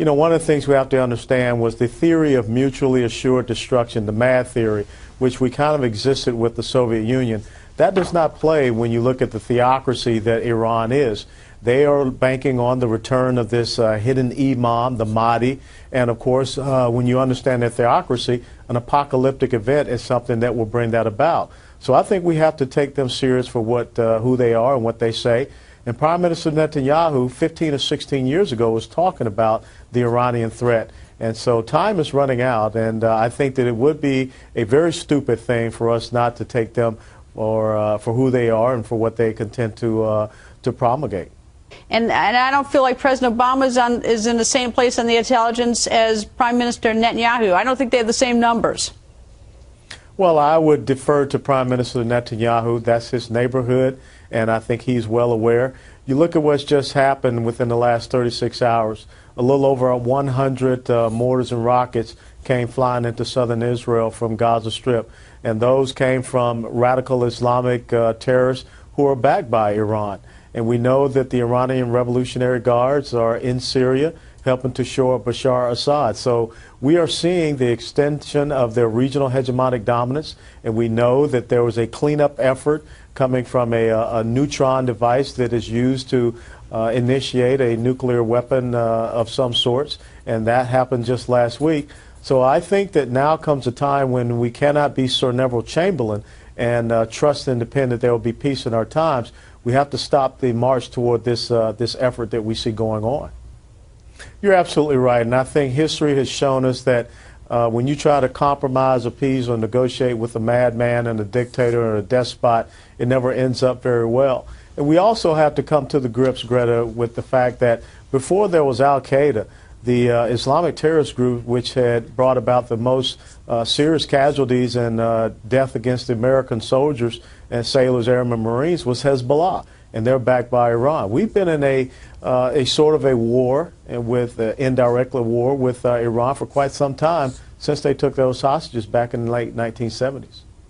You know, one of the things we have to understand was the theory of mutually assured destruction, the MAD theory, which we kind of existed with the Soviet Union. That does not play when you look at the theocracy that Iran is. They are banking on the return of this hidden imam, the Mahdi, and of course, when you understand their theocracy, an apocalyptic event is something that will bring that about. So I think we have to take them serious for who they are and what they say. And Prime Minister Netanyahu, 15 or 16 years ago, was talking about the Iranian threat. And so time is running out, and I think that it would be a very stupid thing for us not to take them for who they are and for what they contend to promulgate. And I don't feel like President Obama is in the same place on the intelligence as Prime Minister Netanyahu. I don't think they have the same numbers. Well, I would defer to Prime Minister Netanyahu. That's his neighborhood, and I think he's well aware. You look at what's just happened within the last 36 hours. A little over 100 mortars and rockets came flying into southern Israel from Gaza Strip, and those came from radical Islamic terrorists who are backed by Iran. And we know that the Iranian Revolutionary Guards are in Syria helping to shore up Bashar Assad. So we are seeing the extension of their regional hegemonic dominance, and we know that there was a cleanup effort coming from a neutron device that is used to initiate a nuclear weapon of some sorts, and that happened just last week. So I think that now comes a time when we cannot be Sir Neville Chamberlain and trust and depend that there will be peace in our times. We have to stop the march toward this effort that we see going on. You're absolutely right, and I think history has shown us that when you try to compromise, appease, or negotiate with a madman and a dictator or a despot, it never ends up very well. And we also have to come to the grips, Greta, with the fact that before there was Al-Qaeda, the Islamic terrorist group, which had brought about the most serious casualties and death against the American soldiers and sailors, airmen, Marines, was Hezbollah, and they're backed by Iran. We've been in a sort of a war, and with indirectly war with Iran for quite some time since they took those hostages back in the late 1970s.